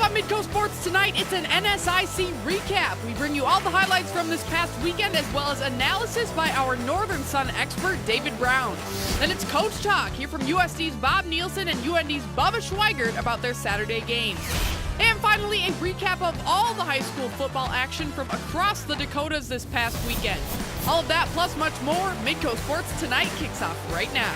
On Midco Sports tonight, it's an NSIC recap. We bring you all the highlights from this past weekend as well as analysis by our Northern Sun expert, David Brown. Then it's Coach Talk. Hear from USD's Bob Nielsen and UND's Bubba Schweigert about their Saturday games. And finally, a recap of all the high school football action from across the Dakotas this past weekend. All of that plus much more, Midco Sports Tonight kicks off right now.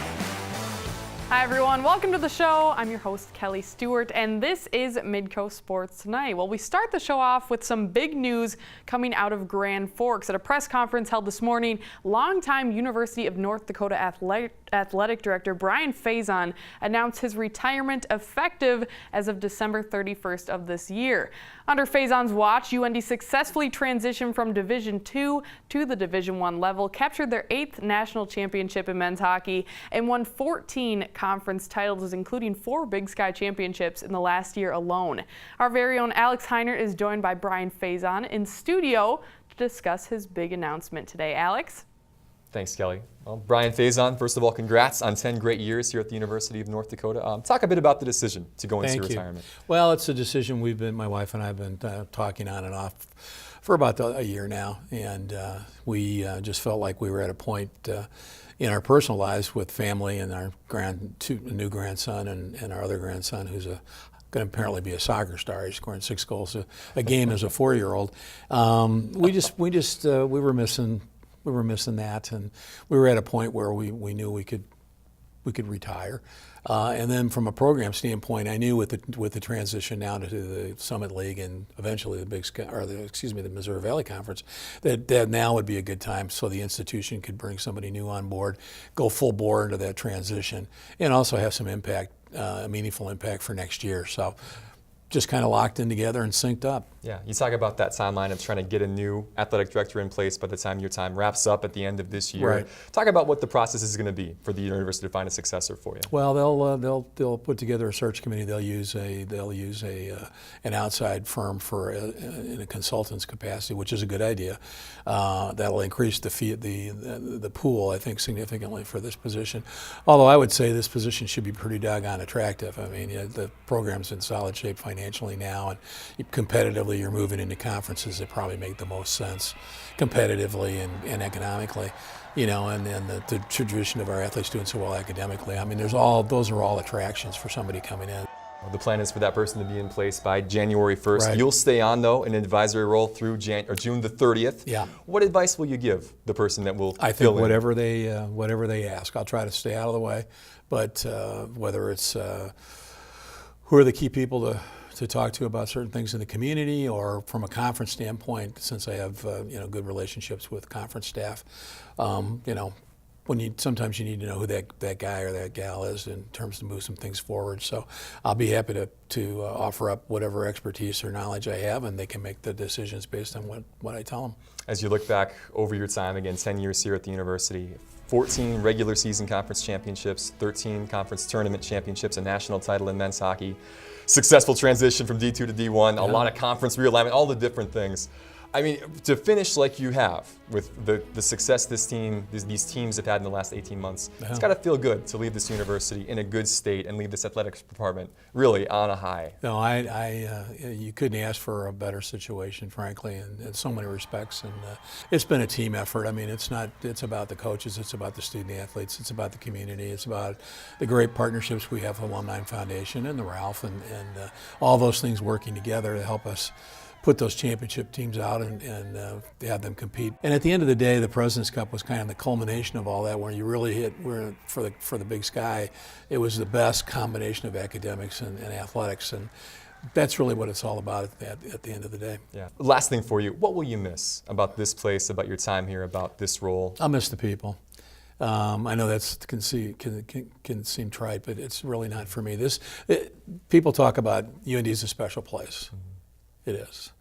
Hi everyone, welcome to the show. I'm your host Kelly Stewart and this is Midco Sports Tonight. Well, we start the show off with some big news coming out of Grand Forks. At a press conference held this morning, longtime University of North Dakota Athletic Director Brian Faison announced his retirement effective as of December 31st of this year. Under Faison's watch, UND successfully transitioned from Division II to the Division I level, captured their 8th national championship in men's hockey, and won 14 conference titles, including 4 Big Sky championships in the last year alone. Our very own Alex Heinert is joined by Brian Faison in studio to discuss his big announcement today. Alex? Thanks, Kelly. Well, Brian Faison, first of all, congrats on 10 great years here at the University of North Dakota. Talk a bit about the decision to go into retirement. Well, it's a decision my wife and I have been talking on and off for about a year now, and we just felt like we were at a point in our personal lives with family and our new grandson and our other grandson who's going to apparently be a soccer star. He's scoring 6 goals a game as a 4-year-old. We were missing that, and we were at a point where we knew we could retire. And then from a program standpoint, I knew with the transition now to the Summit League and eventually the Missouri Valley Conference, that now would be a good time so the institution could bring somebody new on board, go full bore into that transition, and also have some impact, a meaningful impact for next year. So just kind of locked in together and synced up. Yeah, you talk about that timeline of trying to get a new athletic director in place by the time your time wraps up at the end of this year. Right. Talk about what the process is going to be for the university to find a successor for you. Well, they'll put together a search committee. They'll use an outside firm in a consultant's capacity, which is a good idea. That'll increase the pool, I think, significantly for this position. Although I would say this position should be pretty doggone attractive. I mean, the program's in solid shape financially now, and competitively you're moving into conferences that probably make the most sense competitively and economically, and the tradition of our athletes doing so well academically. I mean, those are all attractions for somebody coming in. The plan is for that person to be in place by January 1st. Right. You'll stay on, though, in an advisory role through June the 30th. Yeah. What advice will you give the person that will I think whatever they ask. I'll try to stay out of the way, but whether it's who are the key people to talk to about certain things in the community, or from a conference standpoint, since I have good relationships with conference staff, sometimes you need to know who that guy or that gal is in terms to move some things forward. So I'll be happy to offer up whatever expertise or knowledge I have, and they can make the decisions based on what I tell them. As you look back over your time, again, 10 years here at the university, 14 regular season conference championships, 13 conference tournament championships, a national title in men's hockey, successful transition from D2 to D1, a lot of conference realignment, all the different things. I mean, to finish like you have with the success these teams have had in the last 18 months, it's got to feel good to leave this university in a good state and leave this athletics department really on a high. No, you couldn't ask for a better situation, frankly, in so many respects. And it's been a team effort. I mean, it's about the coaches, it's about the student athletes, it's about the community, it's about the great partnerships we have with Alumni Foundation and the Ralph, and all those things working together to help us put those championship teams out and have them compete. And at the end of the day, the President's Cup was kind of the culmination of all that, where you really hit for the Big Sky. It was the best combination of academics and athletics, and that's really what it's all about at the end of the day. Yeah. Last thing for you, what will you miss about this place, about your time here, about this role? I'll miss the people. I know that can seem trite, but it's really not for me. People talk about UND is a special place. Mm-hmm. It is.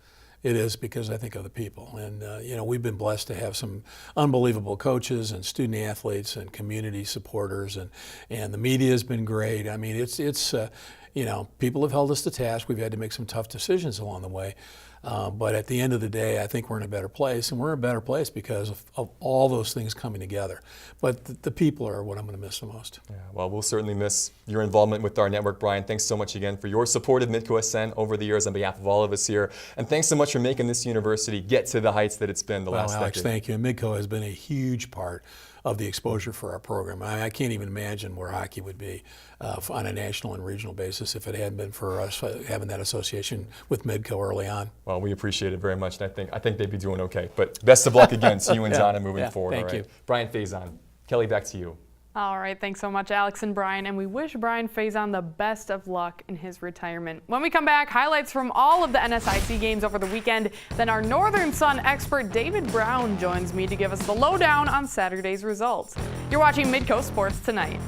It is because I think of the people. And, we've been blessed to have some unbelievable coaches and student athletes and community supporters, and the media has been great. I mean, it's people have held us to task. We've had to make some tough decisions along the way. But at the end of the day, I think we're in a better place, and we're in a better place because of all those things coming together. But the people are what I'm going to miss the most. Yeah, well, we'll certainly miss your involvement with our network, Brian. Thanks so much again for your support of Midco SN over the years on behalf of all of us here. And thanks so much for making this university get to the heights that it's been the last Alex, decade. thank you. And Midco has been a huge part of the exposure for our program. I can't even imagine where hockey would be on a national and regional basis if it hadn't been for us having that association with Midco early on. Well, we appreciate it very much, and I think they'd be doing okay. But best of luck again to you and Donna moving forward. Thank you. Brian Faison. Kelly, back to you. All right, thanks so much, Alex and Brian, and we wish Brian Faison the best of luck in his retirement. When we come back, highlights from all of the NSIC games over the weekend. Then our Northern Sun expert David Brown joins me to give us the lowdown on Saturday's results. You're watching Midco Sports Tonight.